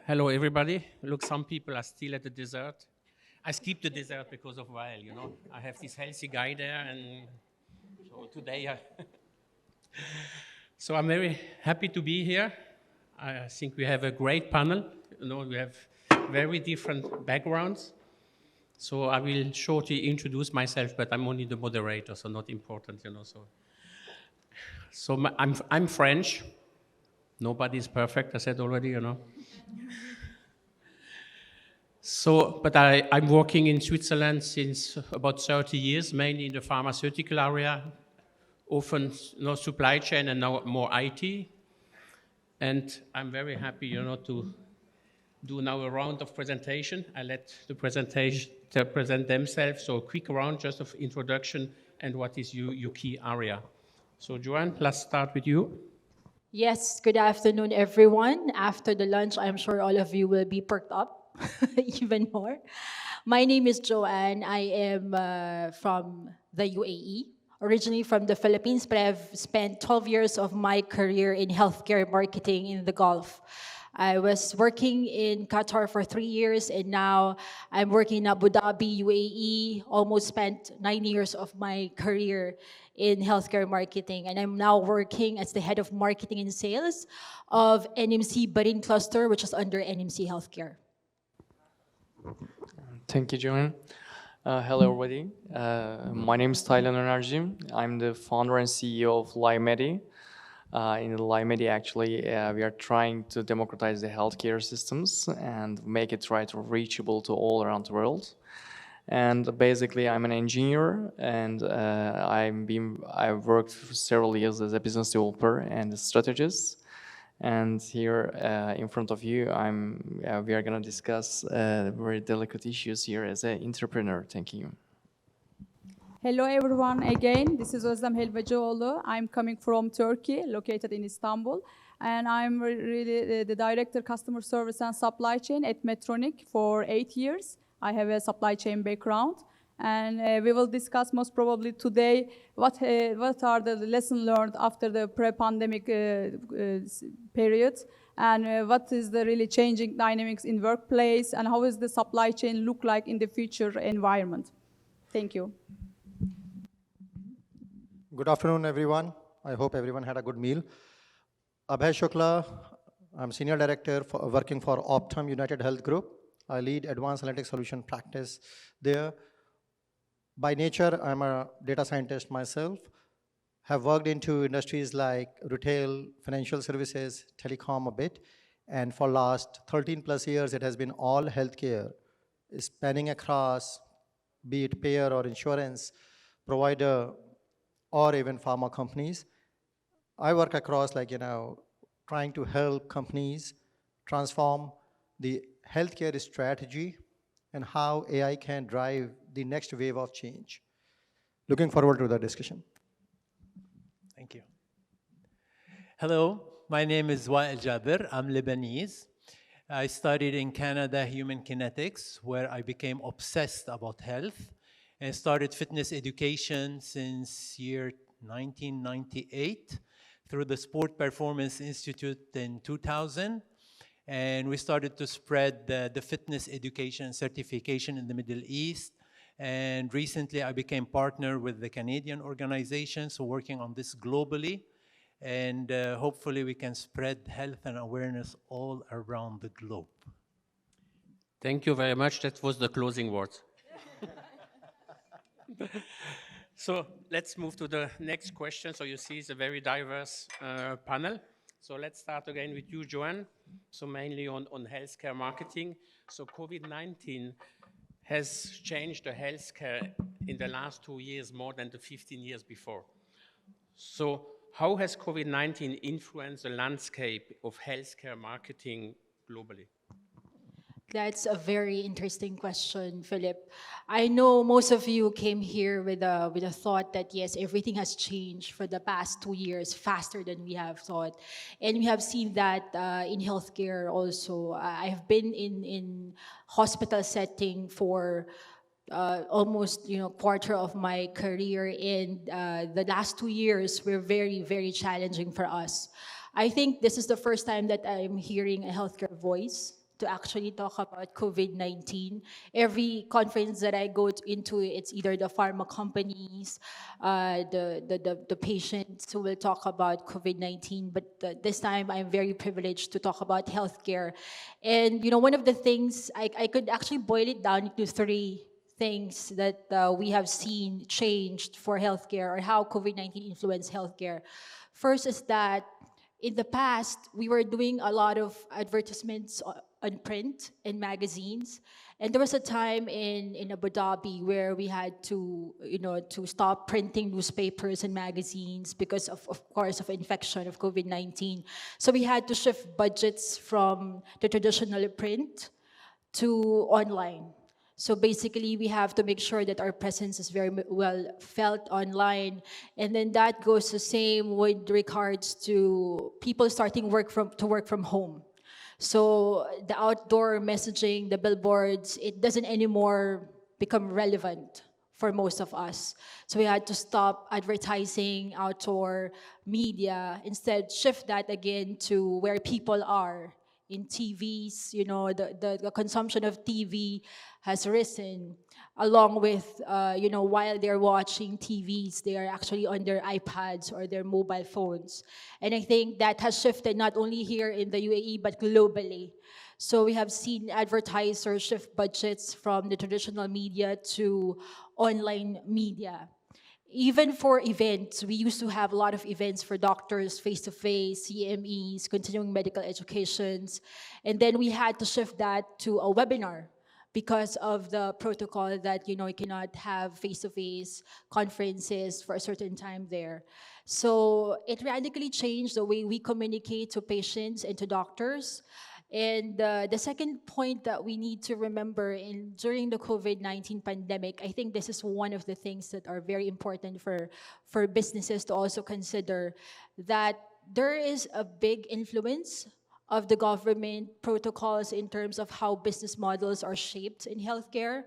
Hello, everybody. Look, some people are still at the dessert. I skipped the dessert because of Wael, I have this healthy guy there, and so today, so I'm very happy to be here. I think we have a great panel. We have very different backgrounds. So I will shortly introduce myself, but I'm only the moderator, so not important. I'm French. Nobody is perfect, I said already. But I'm working in Switzerland since about 30 years, mainly in the pharmaceutical area, often supply chain and now more IT. And I'm very happy, to do now a round of presentation. I let the presentation present themselves, so a quick round just of introduction and what is your key area. So Joanne, let's start with you. Yes, good afternoon, everyone. After the lunch, I'm sure all of you will be perked up even more. My name is Joanne. I am from the UAE, originally from the Philippines, but I've spent 12 years of my career in healthcare marketing in the Gulf. I was working in Qatar for 3 years, and now I'm working in Abu Dhabi, UAE. Almost spent 9 years of my career in healthcare marketing, and I'm now working as the head of marketing and sales of NMC Bahrain Cluster, which is under NMC Healthcare. Thank you, Joanne. Hello, everybody. My name is Thailand Energy. I'm the founder and CEO of LiveMedi. In LiveMedi, actually, we are trying to democratize the healthcare systems and make it reachable to all around the world. And basically, I'm an engineer, and I've worked for several years as a business developer and a strategist. And here in front of you, we are going to discuss very delicate issues here as an entrepreneur. Thank you. Hello everyone again, this is Özlem Helvacıoğlu. I'm coming from Turkey, located in Istanbul. And I'm really the Director Customer Service and Supply Chain at Medtronic for 8 years. I have a supply chain background. And we will discuss most probably today what are the lessons learned after the pre-pandemic period, and what is the really changing dynamics in workplace, and how is the supply chain look like in the future environment. Thank you. Good afternoon, everyone. I hope everyone had a good meal. Abhay Shukla, I'm Senior Director working for Optum United Health Group. I lead Advanced Analytics Solution practice there. By nature, I'm a data scientist myself. Have worked into industries like retail, financial services, telecom a bit. And for last 13 plus years, it has been all healthcare, spanning across, be it payer or insurance provider, or even pharma companies. I work across trying to help companies transform the healthcare strategy and how AI can drive the next wave of change. Looking forward to the discussion. Thank you. Hello, my name is Wael Jaber. I'm Lebanese. I studied in Canada human kinetics, where I became obsessed about health and started fitness education since year 1998 through the Sport Performance Institute in 2000. And we started to spread the fitness education certification in the Middle East. And recently I became partner with the Canadian organization, so working on this globally. And hopefully we can spread health and awareness all around the globe. Thank you very much. That was the closing words. So let's move to the next question. So you see it's a very diverse panel. So let's start again with you, Joanne. So mainly on healthcare marketing. So COVID-19 has changed the healthcare in the last 2 years more than the 15 years before. So how has COVID-19 influenced the landscape of healthcare marketing globally? That's a very interesting question, Philip. I know most of you came here with a thought that yes, everything has changed for the past 2 years faster than we have thought, and we have seen that in healthcare also. I have been in hospital setting for almost quarter of my career, and the last 2 years were very, very challenging for us. I think this is the first time that I'm hearing a healthcare voice to actually talk about COVID-19. Every conference that I go into, it's either the pharma companies, the patients who will talk about COVID-19. But this time, I'm very privileged to talk about healthcare. And one of the things I could actually boil it down into three things that we have seen changed for healthcare, or how COVID-19 influenced healthcare. First is that in the past, we were doing a lot of advertisements on print in magazines. And there was a time in Abu Dhabi where we had to stop printing newspapers and magazines because of course, of infection of COVID-19. So we had to shift budgets from the traditional print to online. So basically, we have to make sure that our presence is very well felt online. And then that goes the same with regards to people starting to work from home. So the outdoor messaging, the billboards, it doesn't anymore become relevant for most of us. So we had to stop advertising outdoor media, instead shift that again to where people are. In TVs, the consumption of TV has risen, along with, while they're watching TVs, they are actually on their iPads or their mobile phones. And I think that has shifted not only here in the UAE, but globally. So we have seen advertisers shift budgets from the traditional media to online media. Even for events, we used to have a lot of events for doctors, face-to-face, CMEs, continuing medical educations. And then we had to shift that to a webinar because of the protocol that, you cannot have face-to-face conferences for a certain time there. So it radically changed the way we communicate to patients and to doctors. And the second point that we need to remember during the COVID-19 pandemic, I think this is one of the things that are very important for businesses to also consider, that there is a big influence of the government protocols in terms of how business models are shaped in healthcare.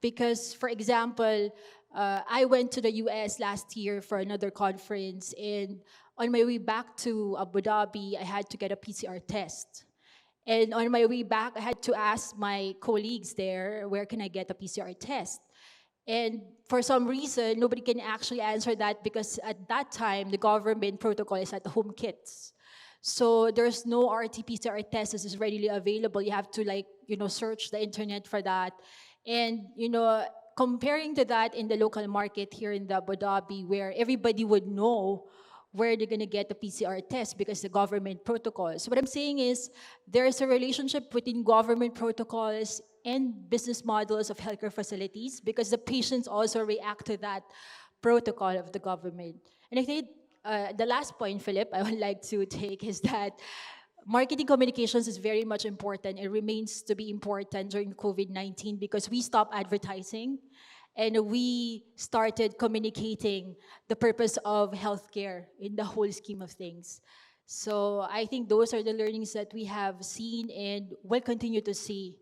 Because, for example, I went to the US last year for another conference, and on my way back to Abu Dhabi, I had to get a PCR test. And on my way back, I had to ask my colleagues there, where can I get a PCR test? And for some reason, nobody can actually answer that, because at that time, the government protocol is at home kits. So there's no RT-PCR test that is readily available. You have to search the internet for that. And, comparing to that in the local market here in the Abu Dhabi, where everybody would know where they're going to get the PCR test because the government protocols. So what I'm saying is there is a relationship between government protocols and business models of healthcare facilities, because the patients also react to that protocol of the government. And I think the last point, Philip, I would like to take is that marketing communications is very much important. It remains to be important during COVID-19 because we stopped advertising and we started communicating the purpose of healthcare in the whole scheme of things. So I think those are the learnings that we have seen and will continue to see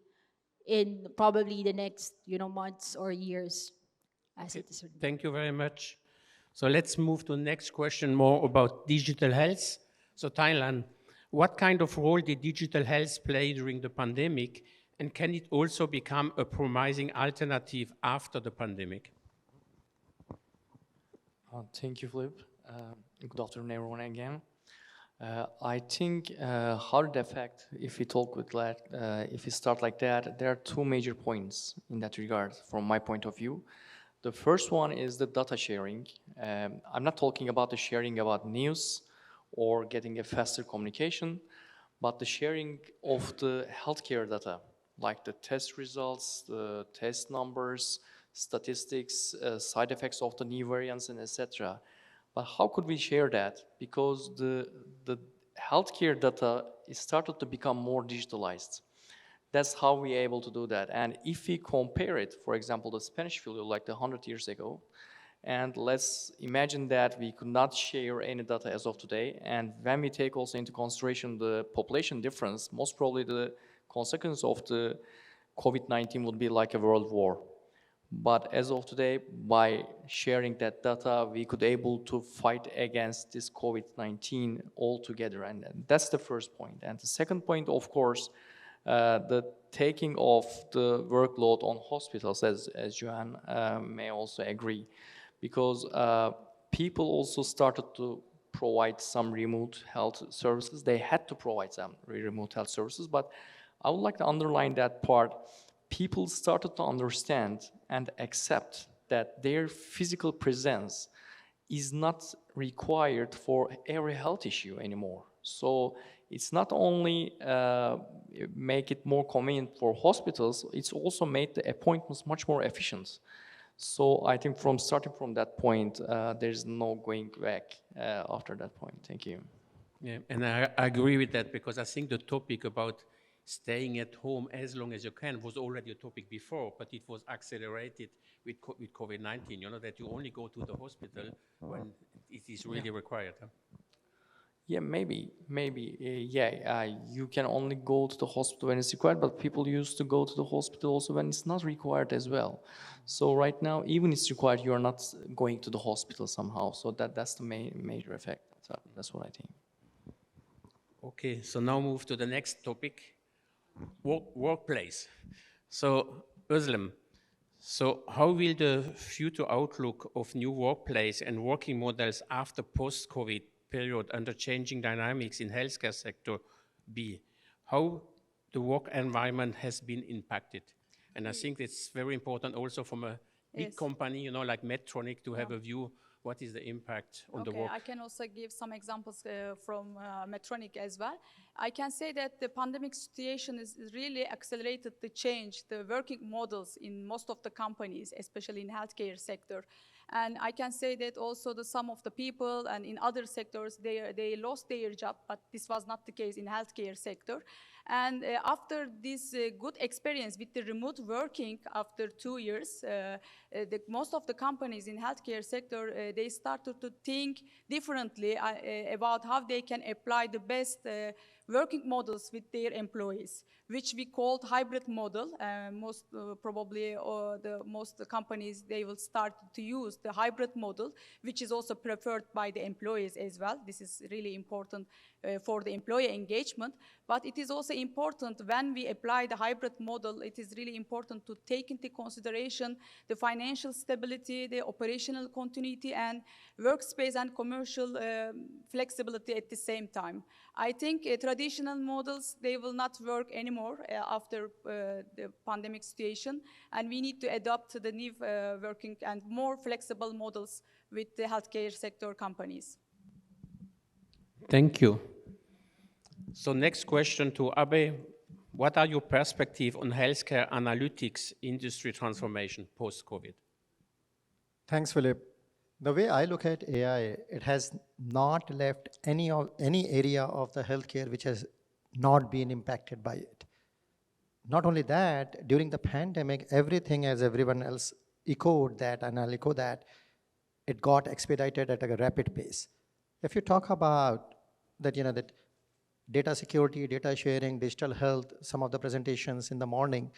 in probably the next months or years as it is. Thank you very much. So let's move to the next question, more about digital health. So Thailand, what kind of role did digital health play during the pandemic? And can it also become a promising alternative after the pandemic? Thank you, Philip. Good afternoon, everyone, again. I think how it affect, if we talk with that, if we start like that, there are two major points in that regard from my point of view. The first one is the data sharing. I'm not talking about the sharing about news or getting a faster communication, but the sharing of the healthcare data, like the test results, the test numbers, statistics, side effects of the new variants, and etc. But how could we share that? Because the healthcare data is started to become more digitalized. That's how we're able to do that. And if we compare it, for example, the Spanish flu like 100 years ago, and let's imagine that we could not share any data as of today, and when we take also into consideration the population difference, most probably the consequence of the COVID-19 would be like a world war. But as of today, by sharing that data, we could able to fight against this COVID-19 altogether. And that's the first point. And the second point, of course, the taking of the workload on hospitals, as Johan may also agree, because people also started to provide some remote health services. They had to provide some remote health services, but I would like to underline that part. People started to understand and accept that their physical presence is not required for every health issue anymore. So it's not only make it more convenient for hospitals, it's also made the appointments much more efficient. So I think from starting from that point, there's no going back after that point. Thank you. Yeah, and I agree with that, because I think the topic about staying at home as long as you can was already a topic before, but it was accelerated with COVID-19, that you only go to the hospital when it is really required. Huh? Yeah, maybe, you can only go to the hospital when it's required, but people used to go to the hospital also when it's not required as well. So right now, even it's required, you are not going to the hospital somehow. So that's the major effect. So that's what I think. Okay, so now move to the next topic, workplace. So, Özlem, so how will the future outlook of new workplace and working models after post-COVID period under changing dynamics in healthcare sector be? How the work environment has been impacted? And I think it's very important also from a big company, like Medtronic, to have a view what is the impact on the work. I can also give some examples from Medtronic as well. I can say that the pandemic situation is really accelerated the change, the working models in most of the companies, especially in healthcare sector. And I can say that also some of the people and in other sectors, they lost their job, but this was not the case in healthcare sector. And after this good experience with the remote working after 2 years, most of the companies in healthcare sector, they started to think differently about how they can apply the best working models with their employees, which we called hybrid model. Most probably most companies, they will start to use the hybrid model, which is also preferred by the employees as well. This is really important for the employee engagement. But it is also important when we apply the hybrid model, it is really important to take into consideration the financial stability, the operational continuity, and workspace and commercial flexibility at the same time. I think traditional models, they will not work anymore after the pandemic situation, and we need to adopt the new working and more flexible models with the healthcare sector companies. Thank you. So next question to Abe. What are your perspectives on healthcare analytics industry transformation post-COVID? Thanks, Philip. The way I look at AI, it has not left any area of the healthcare which has not been impacted by it. Not only that, during the pandemic, everything, as everyone else echoed that, and I'll echo that, it got expedited at a rapid pace. If you talk about that, that data security, data sharing, digital health, some of the presentations in the morning,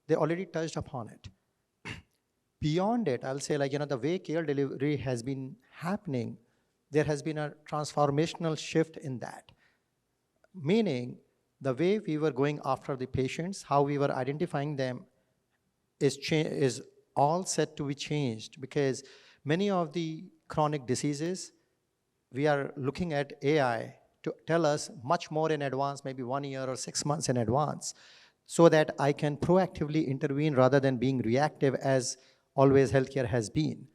they already touched upon it. Beyond it, I'll say the way care delivery has been happening, there has been a transformational shift in that. Meaning, the way we were going after the patients, how we were identifying them is all set to be changed, because many of the chronic diseases, we are looking at AI to tell us much more in advance, maybe 1 year or 6 months in advance, so that I can proactively intervene rather than being reactive as always healthcare has been.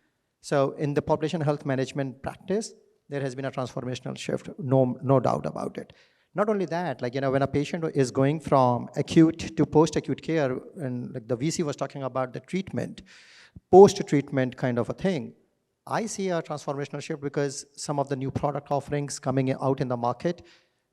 So in the population health management practice, there has been a transformational shift, no doubt about it. Not only that, when a patient is going from acute to post-acute care, and the VC was talking about the treatment, post-treatment kind of a thing, I see a transformational shift because some of the new product offerings coming out in the market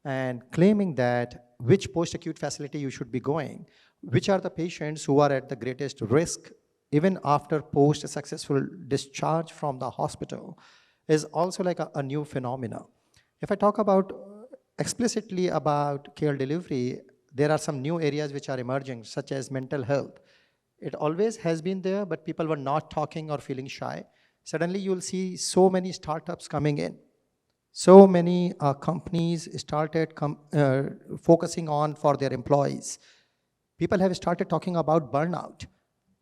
and claiming that which post-acute facility you should be going, which are the patients who are at the greatest risk even after post-successful discharge from the hospital, is also a new phenomena. If I talk about explicitly about care delivery, there are some new areas which are emerging, such as mental health. It always has been there, but people were not talking or feeling shy. Suddenly you'll see so many startups coming in. So many companies started focusing on for their employees. People have started talking about burnout.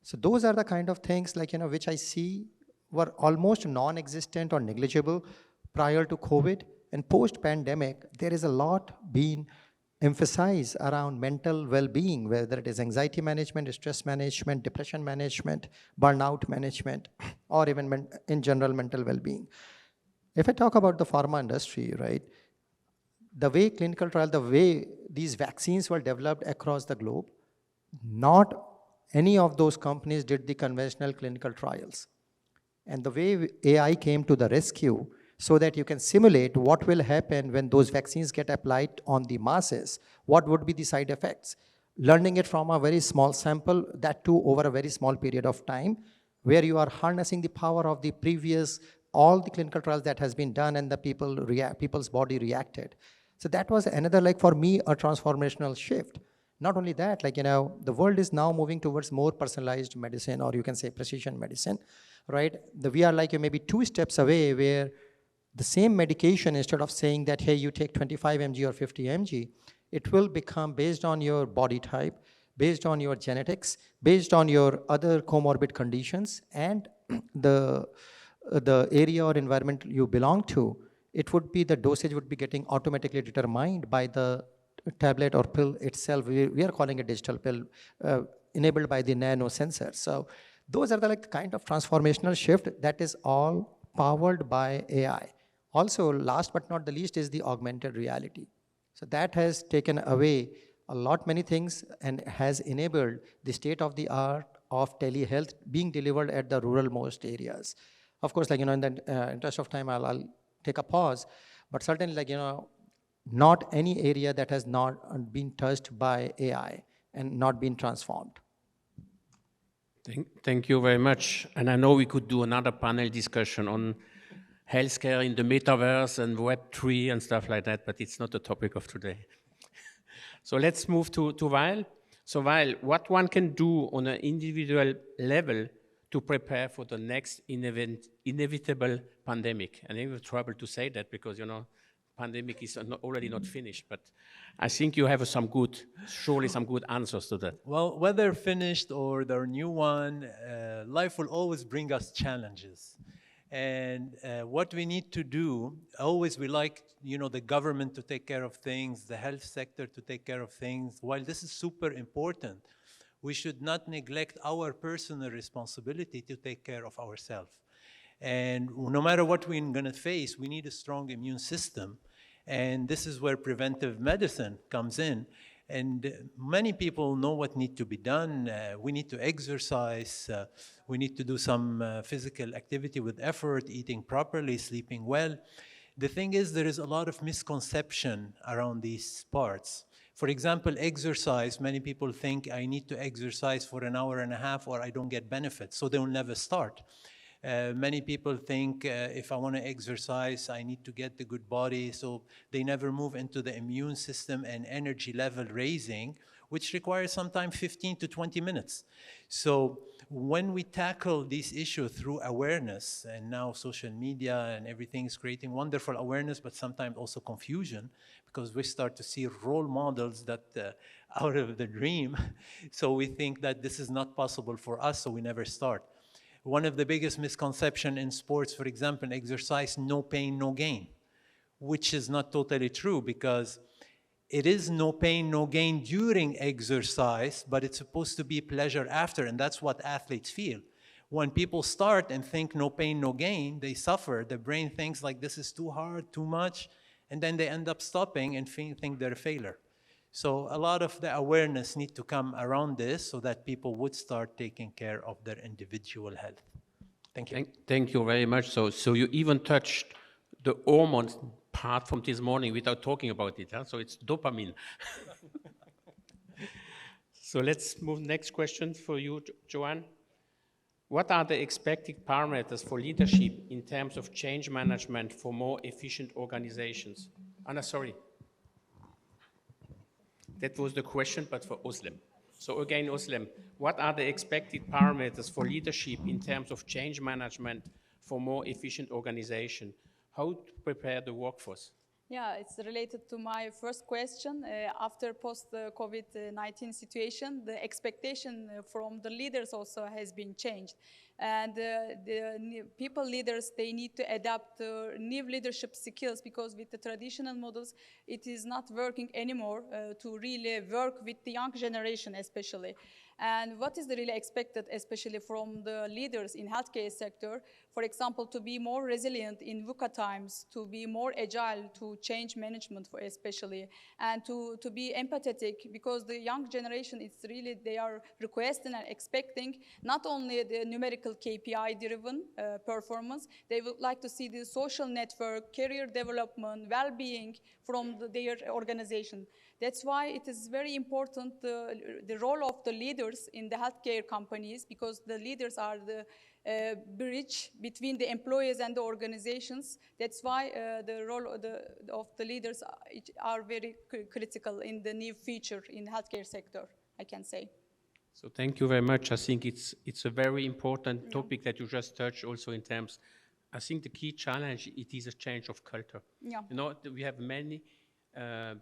So those are the kind of things like, which I see were almost non-existent or negligible prior to COVID. And post-pandemic, there is a lot being emphasized around mental well-being, whether it is anxiety management, stress management, depression management, burnout management, or even in general mental well-being. If I talk about the pharma industry, right, the way clinical trial, the way these vaccines were developed across the globe, not any of those companies did the conventional clinical trials. And the way AI came to the rescue so that you can simulate what will happen when those vaccines get applied on the masses, what would be the side effects. Learning it from a very small sample, that too over a very small period of time, where you are harnessing the power of the previous, all the clinical trials that has been done and the people's body reacted. So that was another, like for me, a transformational shift. Not only that, like, the world is now moving towards more personalized medicine, or you can say precision medicine, right? We are like maybe 2 steps away where the same medication, instead of saying that, hey, you take 25 mg or 50 mg, it will become based on your body type, based on your genetics, based on your other comorbid conditions, and the area or environment you belong to. It would be, the dosage would be getting automatically determined by the tablet or pill itself. We are calling it digital pill, enabled by the nano sensor. So those are the like kind of transformational shift that is all powered by AI. Also, last but not the least is the augmented reality. So that has taken away a lot many things and has enabled the state of the art of telehealth being delivered at the rural most areas. Of course, like, in the interest of time, I'll take a pause, but certainly, like, not any area that has not been touched by AI and not been transformed. Thank you very much. And I know we could do another panel discussion on healthcare in the metaverse and Web3 and stuff like that, but it's not the topic of today. So let's move to Weil. So Weil, what one can do on an individual level to prepare for the next inevitable pandemic? And I have trouble to say that because, pandemic is already not finished, but I think you have surely some good answers to that. Well, whether finished or the new one, life will always bring us challenges. And what we need to do, always we like, the government to take care of things, the health sector to take care of things. While this is super important, we should not neglect our personal responsibility to take care of ourselves. And no matter what we're going to face, we need a strong immune system. And this is where preventive medicine comes in. And many people know what needs to be done. We need to exercise. We need to do some physical activity with effort, eating properly, sleeping well. The thing is, there is a lot of misconception around these parts. For example, exercise. Many people think I need to exercise for an hour and a half or I don't get benefits, so they will never start. Many people think if I want to exercise, I need to get the good body, so they never move into the immune system and energy level raising, which requires sometimes 15 to 20 minutes. So when we tackle these issues through awareness, and now social media and everything is creating wonderful awareness, but sometimes also confusion, because we start to see role models that out of the dream. So we think that this is not possible for us, so we never start. One of the biggest misconceptions in sports, for example, exercise, no pain, no gain, which is not totally true, because it is no pain, no gain during exercise, but it's supposed to be pleasure after, and that's what athletes feel. When people start and think no pain, no gain, they suffer. The brain thinks like this is too hard, too much, and then they end up stopping and think they're a failure. So a lot of the awareness need to come around this so that people would start taking care of their individual health. Thank you. Thank you very much. So you even touched the hormones part from this morning without talking about it. Huh? So it's dopamine. So let's move next question for you, Joanne. What are the expected parameters for leadership in terms of change management for more efficient organizations? Anna, sorry. That was the question, but for Özlem. So again, Özlem, what are the expected parameters for leadership in terms of change management for more efficient organization? How to prepare the workforce? Yeah, it's related to my first question. After post-COVID-19 situation, the expectation from the leaders also has been changed. And people leaders, they need to adapt new leadership skills because with the traditional models, it is not working anymore to really work with the young generation especially. And what is really expected, especially from the leaders in healthcare sector, for example, to be more resilient in VUCA times, to be more agile to change management for especially, and to be empathetic because the young generation, it's really, they are requesting and expecting not only the numerical KPI driven performance, they would like to see the social network, career development, well-being from their organization. That's why it is very important the role of the leaders in the healthcare companies because the leaders are the bridge between the employees and the organizations. That's why the role of the leaders are very critical in the new future in the healthcare sector, I can say. So thank you very much. I think it's a very important topic that you just touched also in terms. I think the key challenge, it is a change of culture. Yeah. You know, we have many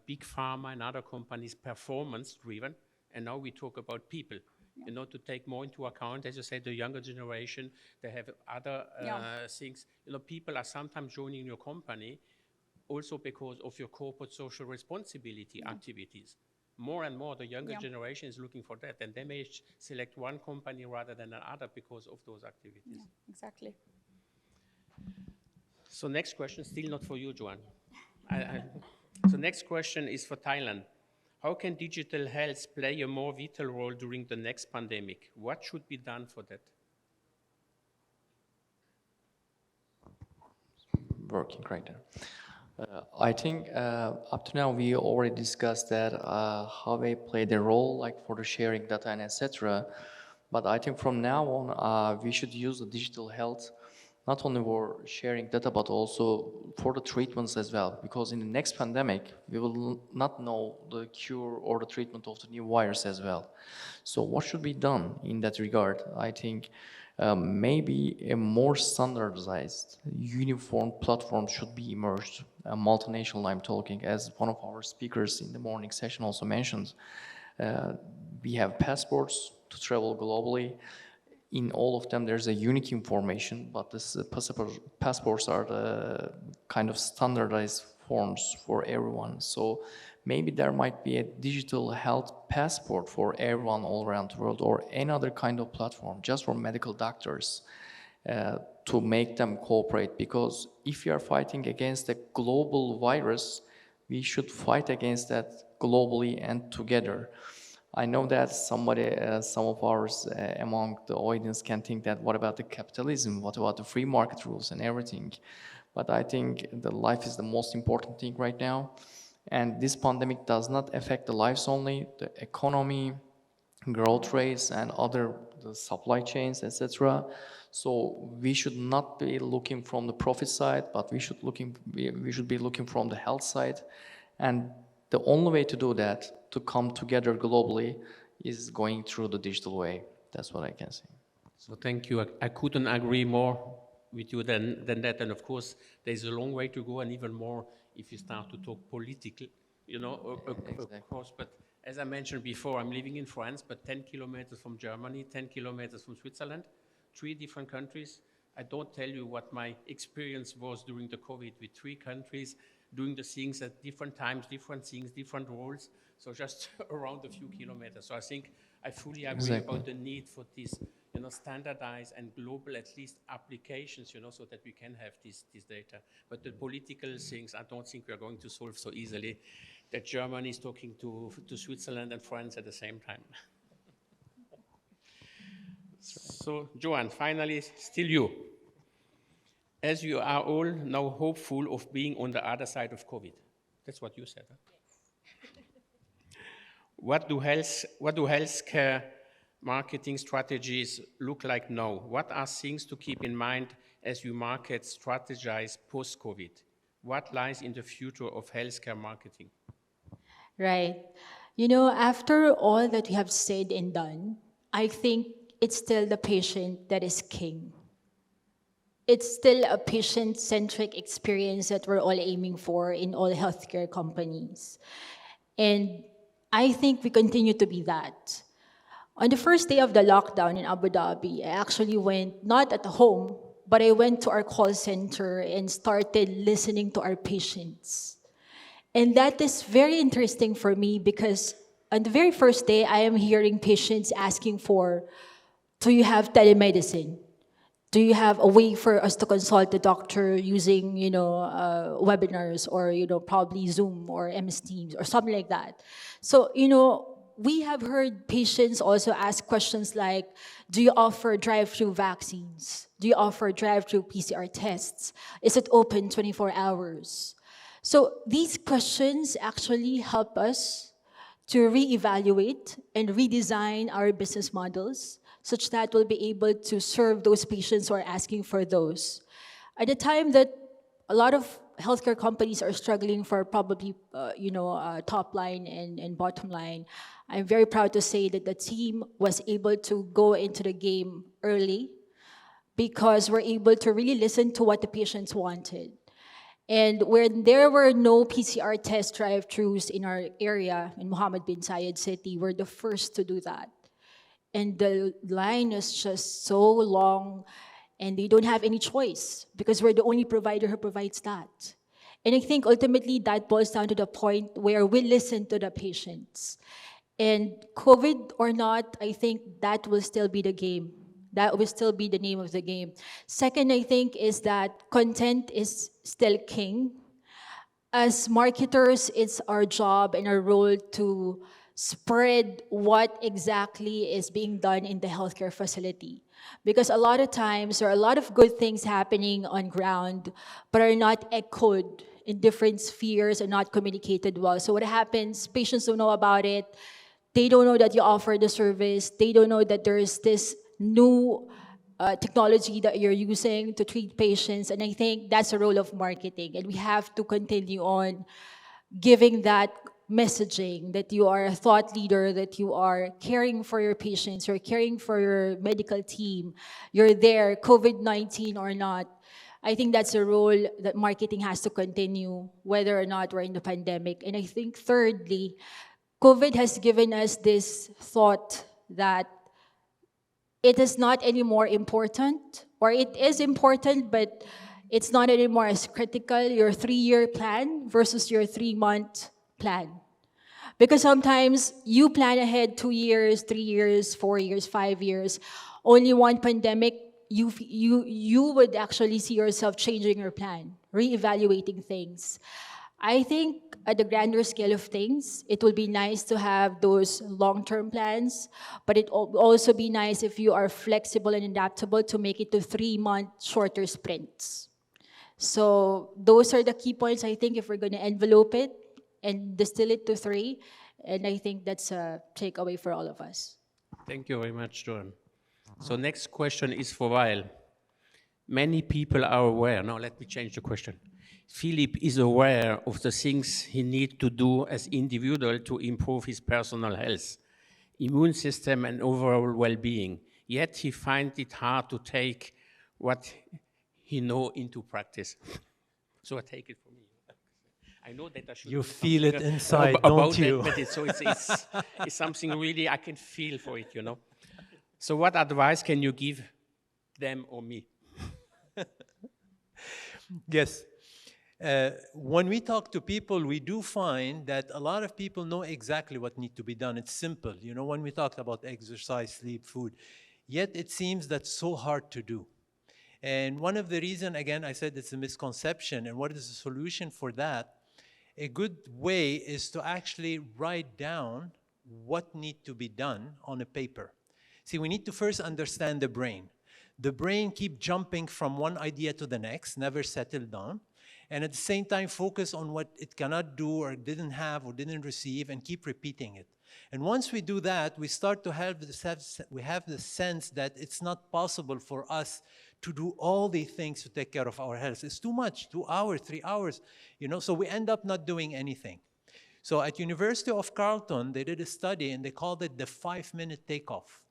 big pharma and other companies performance driven, and now we talk about people. You know, to take more into account, as you said, the younger generation, they have other things. You know, people are sometimes joining your company also because of your corporate social responsibility activities. More and more, the younger generation is looking for that, and they may select one company rather than another because of those activities. Yeah, exactly. So next question, still not for you, Joanne. So next question is for Thailand. How can digital health play a more vital role during the next pandemic? What should be done for that? Working right now. I think up to now we already discussed that how they play their role, like for the sharing data and etc. But I think from now on we should use the digital health not only for sharing data but also for the treatments as well. Because in the next pandemic we will not know the cure or the treatment of the new virus as well. So what should be done in that regard? I think maybe a more standardized, uniform platform should be emerged. Multinational, I'm talking, as one of our speakers in the morning session also mentioned. We have passports to travel globally. In all of them, there's a unique information, but this passports are the kind of standardized forms for everyone. So maybe there might be a digital health passport for everyone all around the world, or any other kind of platform just for medical doctors to make them cooperate. Because if you are fighting against a global virus, we should fight against that globally and together. I know that somebody, some of ours among the audience can think that what about the capitalism, what about the free market rules and everything? But I think the life is the most important thing right now. And this pandemic does not affect the lives only, the economy, growth rates, and other the supply chains, etc. So we should not be looking from the profit side, but we should be looking from the health side. And the only way to do that, to come together globally, is going through the digital way. That's what I can say. So thank you. I couldn't agree more with you than that. And of course, there's a long way to go, and even more if you start to talk political, you know, Exactly. of course. But as I mentioned before, I'm living in France, but 10 kilometers from Germany, 10 kilometers from Switzerland, 3 different countries. I don't tell you what my experience was during the COVID with 3 countries, doing the things at different times, different things, different roles. So just around a few kilometers. So I think I fully agree about the need for this, you know, standardized and global, at least, applications, you know, so that we can have this data. But the political things, I don't think we are going to solve so easily. That Germany is talking to Switzerland and France at the same time. So, Joanne, finally, still you. As you are all now hopeful of being on the other side of COVID. That's what you said, huh? What do healthcare marketing strategies look like now? What are things to keep in mind as you market strategize post-COVID? What lies in the future of healthcare marketing? Right. You know, after all that we have said and done, I think it's still the patient that is king. it's still a patient-centric experience that we're all aiming for in all healthcare companies. And I think we continue to be that. On the first day of the lockdown in Abu Dhabi, I actually went not at home, but I went to our call center and started listening to our patients. And that is very interesting for me because on the very first day, I am hearing patients asking for, do you have telemedicine? Do you have a way for us to consult the doctor using, webinars or, probably Zoom or MS Teams or something like that? So, we have heard patients also ask questions like, do you offer drive-through vaccines? Do you offer drive-through PCR tests? Is it open 24 hours? So these questions actually help us to reevaluate and redesign our business models such that we'll be able to serve those patients who are asking for those. At a time that a lot of healthcare companies are struggling for probably, top line and bottom line, I'm very proud to say that the team was able to go into the game early because we're able to really listen to what the patients wanted. And when there were no PCR test drive-thrus in our area, in Mohammed bin Zayed City, we're the first to do that. And the line is just so long, and they don't have any choice because we're the only provider who provides that. And I think ultimately that boils down to the point where we listen to the patients. And COVID or not, I think that will still be the game. That will still be the name of the game. Second, I think, is that content is still king. As marketers, it's our job and our role to spread what exactly is being done in the healthcare facility. Because a lot of times, there are a lot of good things happening on ground, but are not echoed in different spheres and not communicated well. So what happens, patients don't know about it. They don't know that you offer the service. They don't know that there's this new technology that you're using to treat patients. And I think that's the role of marketing. And we have to continue on giving that messaging that you are a thought leader, that you are caring for your patients, you're caring for your medical team, you're there, COVID-19 or not. I think that's a role that marketing has to continue, whether or not we're in the pandemic. And I think thirdly, COVID has given us this thought that it is not anymore important, or it is important, but it's not anymore as critical, your 3-year plan versus your 3-month plan. Because sometimes you plan ahead 2 years, 3 years, 4 years, 5 years. Only one pandemic, you would actually see yourself changing your plan, reevaluating things. I think at the grander scale of things, it will be nice to have those long-term plans, but it will also be nice if you are flexible and adaptable to make it to 3-month shorter sprints. So those are the key points, I think, if we're going to envelope it and distill it to 3. And I think that's a takeaway for all of us. Thank you very much, Joan. So next question is for Wael. Many people are aware. Now let me change the question. Philip is aware of the things he needs to do as individual to improve his personal health, immune system, and overall well-being. Yet he finds it hard to take what he knows into practice. So I take it from you. I know that I should. You feel it inside, don't you? But it's something really I can feel for it, So what advice can you give them or me? Yes. When we talk to people, we do find that a lot of people know exactly what needs to be done. It's simple, when we talked about exercise, sleep, food. Yet it seems that's so hard to do. And one of the reasons, again, I said it's a misconception. And what is the solution for that? A good way is to actually write down what needs to be done on a paper. See, we need to first understand the brain. The brain keeps jumping from one idea to the next, never settle down. And at the same time, focus on what it cannot do or didn't have or didn't receive and keep repeating it. And once we do that, we start to have the sense that it's not possible for us to do all the things to take care of our health. It's too much, 2 hours, 3 hours, so we end up not doing anything. So at University of Carleton, they did a study and they called it the 5-minute takeoff,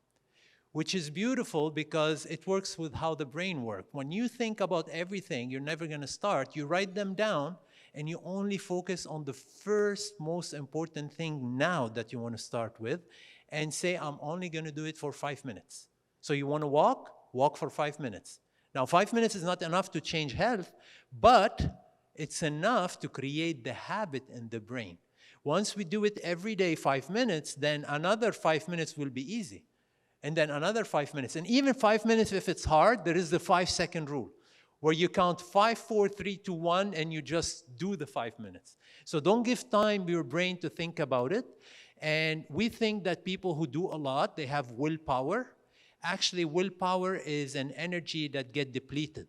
which is beautiful because it works with how the brain works. When you think about everything, you're never going to start, you write them down, and you only focus on the first most important thing now that you want to start with, and say, I'm only going to do it for 5 minutes. So you want to walk? Walk for 5 minutes. Now, 5 minutes is not enough to change health, but it's enough to create the habit in the brain. Once we do it every day, 5 minutes, then another 5 minutes will be easy. And then another 5 minutes. And even 5 minutes, if it's hard, there is the 5-second rule, where you count 5, 4, 3, 2, 1, and you just do the 5 minutes. So don't give time to your brain to think about it. And we think that people who do a lot, they have willpower. Actually, willpower is an energy that gets depleted.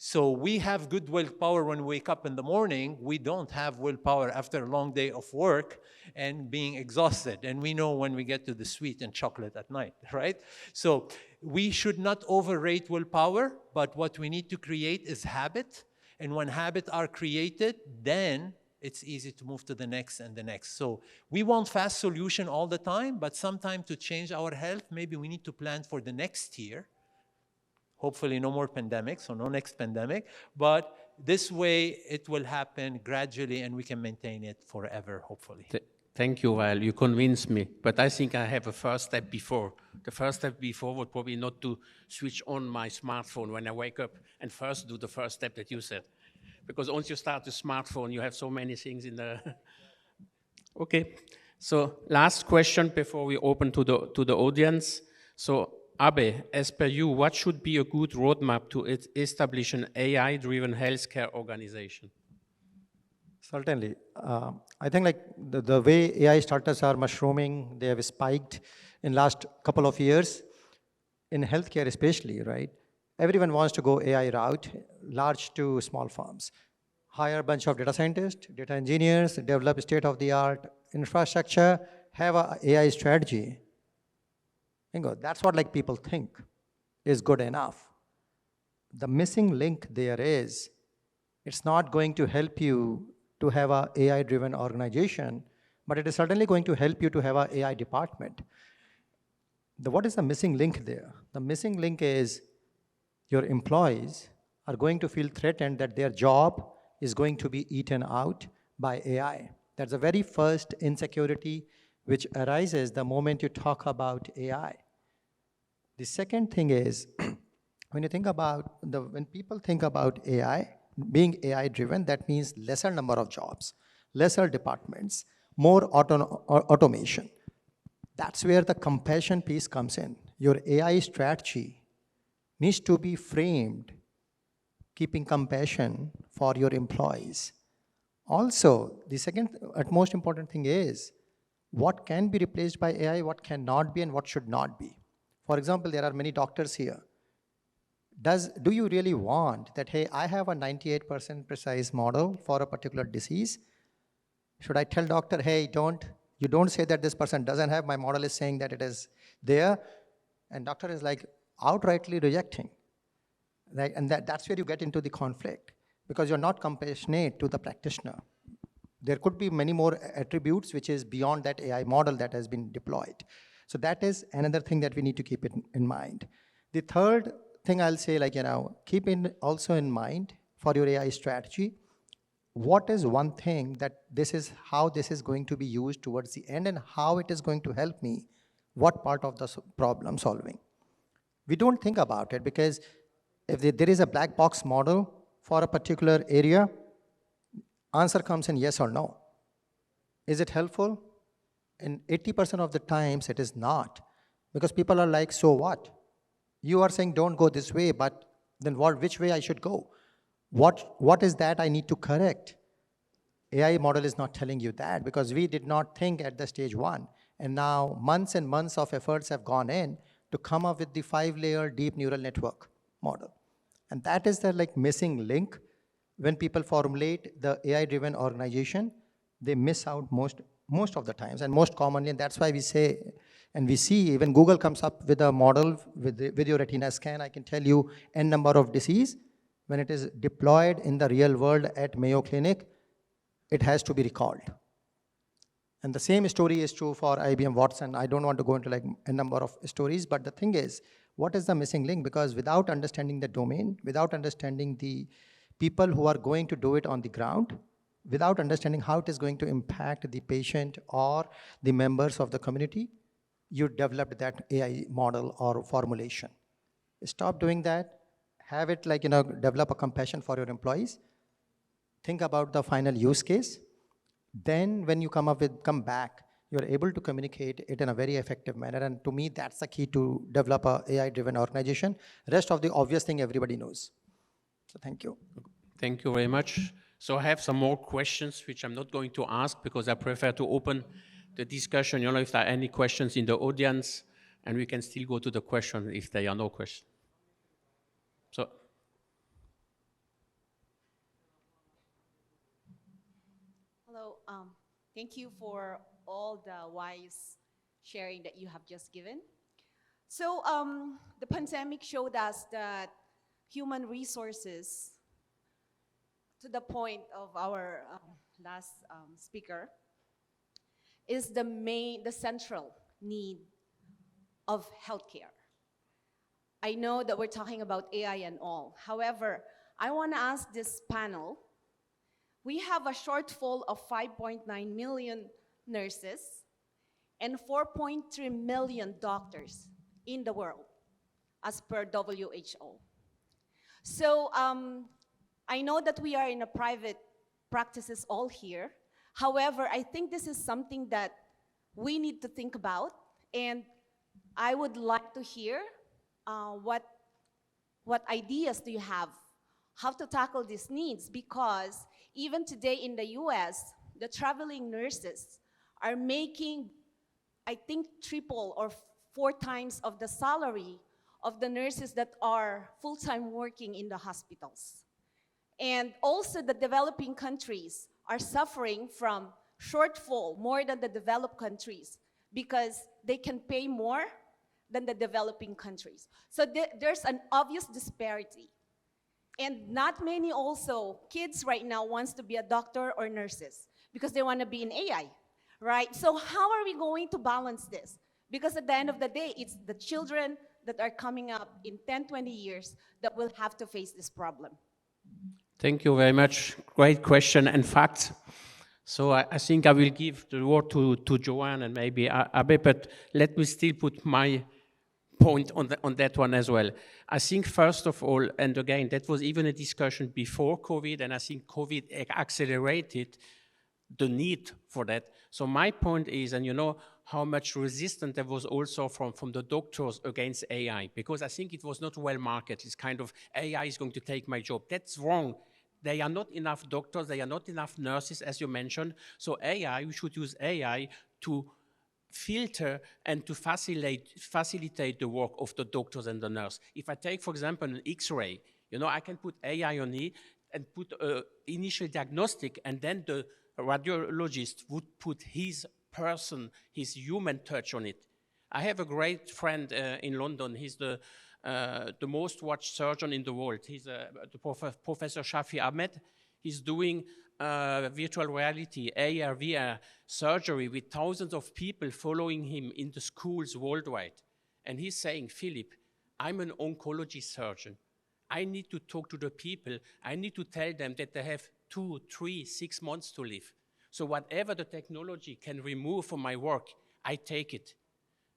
So we have good willpower when we wake up in the morning. We don't have willpower after a long day of work and being exhausted. And we know when we get to the sweet and chocolate at night, right? So we should not overrate willpower, but what we need to create is habit. And when habits are created, then it's easy to move to the next and the next. So we want fast solution all the time, but sometimes to change our health, maybe we need to plan for the next year. Hopefully no more pandemics, so no next pandemic. But this way, it will happen gradually, and we can maintain it forever, hopefully. Thank you, Wael. You convinced me. But I think I have a first step before. The first step before would probably not to switch on my smartphone when I wake up and first do the first step that you said. Because once you start the smartphone, you have so many things in the... Okay. So last question before we open to the audience. So Abe, as per you, what should be a good roadmap to establish an AI-driven healthcare organization? Certainly. I think like the way AI startups are mushrooming, they have spiked in last couple of years, in healthcare especially, right? Everyone wants to go AI route, large to small firms. Hire a bunch of data scientists, data engineers, develop state-of-the-art infrastructure, have an AI strategy. Bingo, that's what like people think is good enough. The missing link there is, it's not going to help you to have an AI-driven organization, but it is certainly going to help you to have an AI department. What is the missing link there? The missing link is your employees are going to feel threatened that their job is going to be eaten out by AI. That's the very first insecurity which arises the moment you talk about AI. The second thing is, when you think about when people think about AI, being AI driven, that means lesser number of jobs, lesser departments, more automation. That's where the compassion piece comes in. Your AI strategy needs to be framed keeping compassion for your employees. Also, the second most important thing is what can be replaced by AI, what cannot be, and what should not be. For example, there are many doctors here. Do you really want that, hey, I have a 98% precise model for a particular disease? Should I tell doctor, hey, you don't say that this person doesn't have, my model is saying that it is there, and doctor is like outrightly rejecting. Right? And that's where you get into the conflict, because you're not compassionate to the practitioner. There could be many more attributes which is beyond that AI model that has been deployed. So that is another thing that we need to keep in mind. The third thing I'll say, keep also in mind for your AI strategy, what is one thing that this is how this is going to be used towards the end and how it is going to help me, what part of the problem solving. We don't think about it because if there is a black box model for a particular area, answer comes in yes or no. Is it helpful? And 80% of the times it is not, because people are like, so what? You are saying don't go this way, but then which way I should go? What is that I need to correct? AI model is not telling you that, because we did not think at the stage one. And now months and months of efforts have gone in to come up with the 5-layer deep neural network model. And that is the missing link. When people formulate the AI-driven organization, they miss out most of the times and most commonly, and that's why we say, and we see even Google comes up with a model with your retina scan, I can tell you n number of disease. When it is deployed in the real world at Mayo Clinic, it has to be recalled. And the same story is true for IBM Watson. I don't want to go into like a number of stories, but the thing is, what is the missing link? Because without understanding the domain, without understanding the people who are going to do it on the ground, without understanding how it is going to impact the patient or the members of the community, you developed that AI model or formulation. Stop doing that. Have it like, develop a compassion for your employees. Think about the final use case. Then when you come back, you're able to communicate it in a very effective manner. And to me, that's the key to develop a AI-driven organization. Rest of the obvious thing everybody knows. So thank you. Thank you very much. So I have some more questions, which I'm not going to ask because I prefer to open the discussion. If there are any questions in the audience, and we can still go to the question if there are no questions. So. Hello, thank you for all the wise sharing that you have just given. So the pandemic showed us that human resources, to the point of our last speaker, is the central need of healthcare. I know that we're talking about AI and all. However, I want to ask this panel, we have a shortfall of 5.9 million nurses and 4.3 million doctors in the world, as per WHO. So I know that we are in a private practices all here. However, I think this is something that we need to think about, and I would like to hear what ideas do you have how to tackle these needs, because even today in the US, the traveling nurses are making, I think, 3 or 4 times of the salary of the nurses that are full-time working in the hospitals. And also the developing countries are suffering from shortfall more than the developed countries because they can pay more than the developing countries. So there's an obvious disparity. And not many also kids right now wants to be a doctor or nurses because they want to be in AI, right? So how are we going to balance this? Because at the end of the day, it's the children that are coming up in 10, 20 years that will have to face this problem. Thank you very much. Great question and fact. So I think I will give the word to Joanne and maybe Abe, but let me still put my point on that one as well. I think first of all, and again, that was even a discussion before COVID, and I think COVID accelerated the need for that. So my point is, and you know how much resistance there was also from the doctors against AI, because I think it was not well marketed. It's kind of, AI is going to take my job. That's wrong. There are not enough doctors, there are not enough nurses, as you mentioned. So AI, we should use AI to filter and to facilitate the work of the doctors and the nurse. If I take, for example, an X-ray, you know, I can put AI on it and put initial diagnostic, and then the radiologist would put his human touch on it. I have a great friend in London. He's the most watched surgeon in the world. He's Professor Shafi Ahmed. He's doing virtual reality, AR, VR surgery with thousands of people following him in the schools worldwide. And he's saying, Philip, I'm an oncology surgeon. I need to talk to the people. I need to tell them that they have 2, 3, 6 months to live. So whatever the technology can remove from my work, I take it.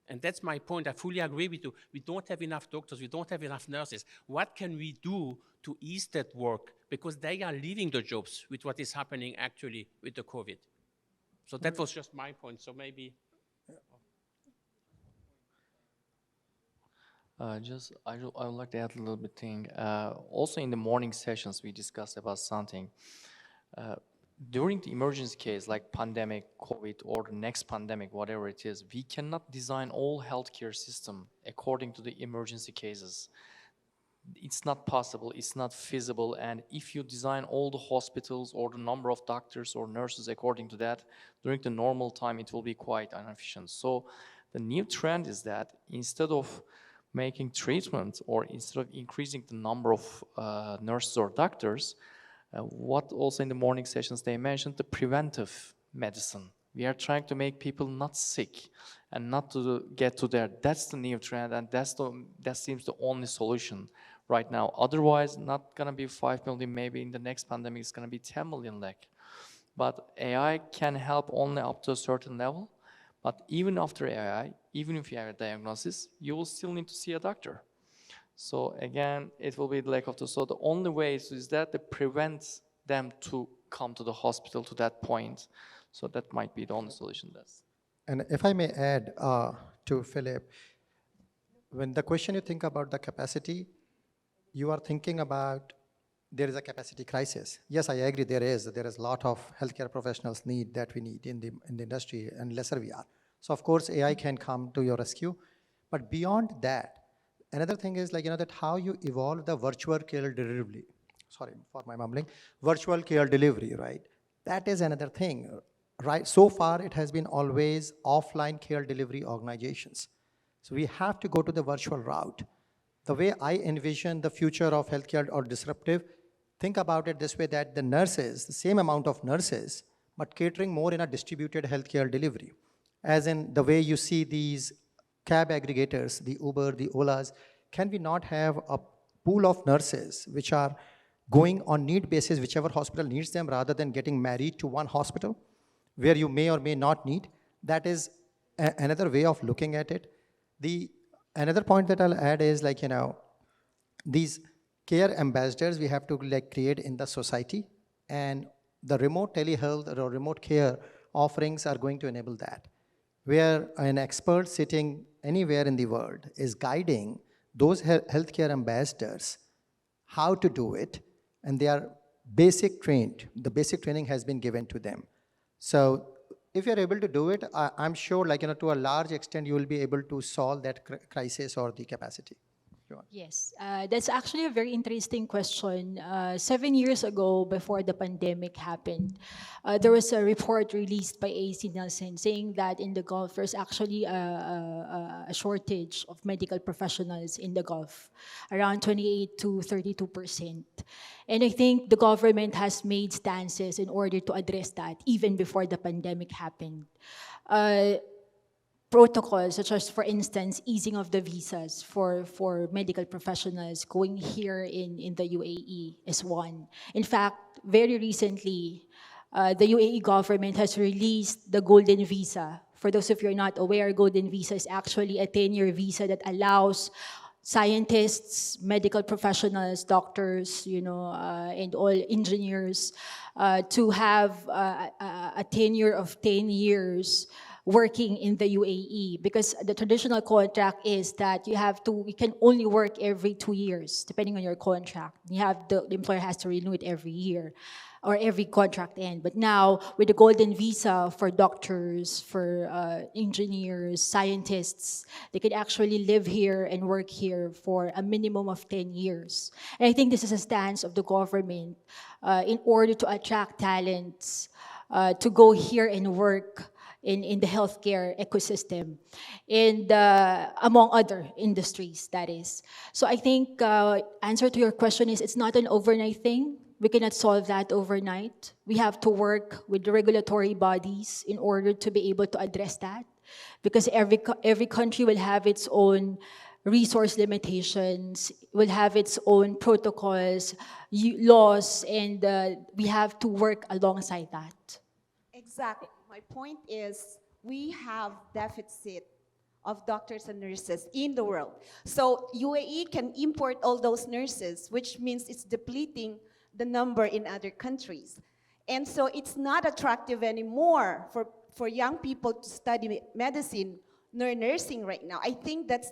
And that's my point. I fully agree with you. We don't have enough doctors. We don't have enough nurses. What can we do to ease that work? Because they are leaving the jobs with what is happening actually with the COVID. So that was just my point. So maybe. I would like to add a little bit thing. Also in the morning sessions, we discussed about something. During the emergency case, like pandemic, COVID, or the next pandemic, whatever it is, we cannot design all healthcare system according to the emergency cases. It's not possible, it's not feasible, and if you design all the hospitals or the number of doctors or nurses according to that, during the normal time, it will be quite inefficient. So the new trend is that instead of making treatment or instead of increasing the number of nurses or doctors, what also in the morning sessions they mentioned, the preventive medicine We are trying to make people not sick and not to get to there. That's the new trend, and that seems the only solution right now. Otherwise, not gonna be 5 million. Maybe in the next pandemic, it's gonna be 10 million like. But AI can help only up to a certain level. But even after AI, even if you have a diagnosis, you will still need to see a doctor. So again, it will be the lack of the. So the only way is that to prevent them to come to the hospital to that point. So that might be the only solution. And if I may add to Philip, when the question you think about the capacity, you are thinking about there is a capacity crisis. Yes, I agree there is a lot of healthcare professionals that we need in the industry, and lesser we are. So of course AI can come to your rescue, but beyond that, another thing is that how you evolve the virtual care delivery. Sorry for my mumbling. Virtual care delivery, right? That is another thing, right? So far it has been always offline care delivery organizations. So we have to go to the virtual route. The way I envision the future of healthcare or disruptive, think about it this way, that the nurses, the same amount of nurses, but catering more in a distributed healthcare delivery. As in the way you see these cab aggregators, the Uber, the Olas, can we not have a pool of nurses which are going on need basis, whichever hospital needs them, rather than getting married to one hospital where you may or may not need? That is another way of looking at it. Another point that I'll add is these care ambassadors we have to create in the society, and the remote telehealth or remote care offerings are going to enable that, where an expert sitting anywhere in the world is guiding those healthcare ambassadors how to do it, and they are basic trained. The basic training has been given to them. So if you're able to do it, I'm sure to a large extent you will be able to solve that crisis or the capacity. Yes, that's actually a very interesting question. 7 years ago, before the pandemic happened, there was a report released by AC Nielsen saying that in the Gulf, there's actually a shortage of medical professionals in the Gulf, around 28 to 32%. And I think the government has made stances in order to address that even before the pandemic happened. Protocols such as, for instance, easing of the visas for medical professionals going here in the UAE is one. In fact, very recently, the UAE government has released the Golden Visa. For those of you who are not aware, Golden Visa is actually a 10-year visa that allows scientists, medical professionals, doctors, and all engineers to have a tenure of 10 years working in the UAE, because the traditional contract is that you can only work every 2 years, depending on your contract. The employer has to renew it every year or every contract end. But now with the Golden Visa for doctors, for engineers, scientists, they can actually live here and work here for a minimum of 10 years. And I think this is a stance of the government in order to attract talents to go here and work in the healthcare ecosystem, and among other industries, that is. So I think answer to your question is, it's not an overnight thing. We cannot solve that overnight. We have to work with the regulatory bodies in order to be able to address that, because every country will have its own resource limitations, will have its own protocols, laws, and we have to work alongside that. Exactly. My point is we have deficit of doctors and nurses in the world. So UAE can import all those nurses, which means it's depleting the number in other countries. And so it's not attractive anymore for young people to study medicine nor nursing right now. I think that's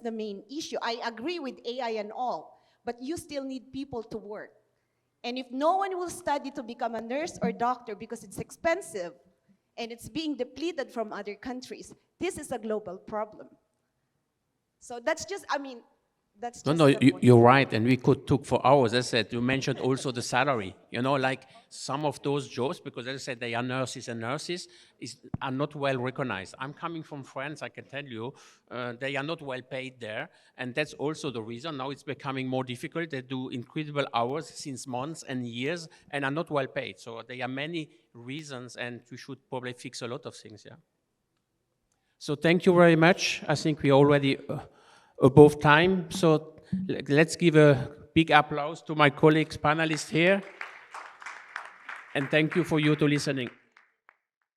the main issue. I agree with AI and all, but you still need people to work. And if no one will study to become a nurse or doctor because it's expensive and it's being depleted from other countries, this is a global problem. So that's just, that's No, just no, the point. you're right, and we could talk for hours. As I said, you mentioned also the salary. You know, like some of those jobs, because as I said, they are nurses and nurses, are not well recognized. I'm coming from France, I can tell you, they are not well paid there, and that's also the reason. Now it's becoming more difficult. They do incredible hours since months and years, and are not well paid. So there are many reasons, and we should probably fix a lot of things, yeah. So thank you very much. I think we're already above time. So let's give a big applause to my colleagues, panelists here. And thank you for you to listening.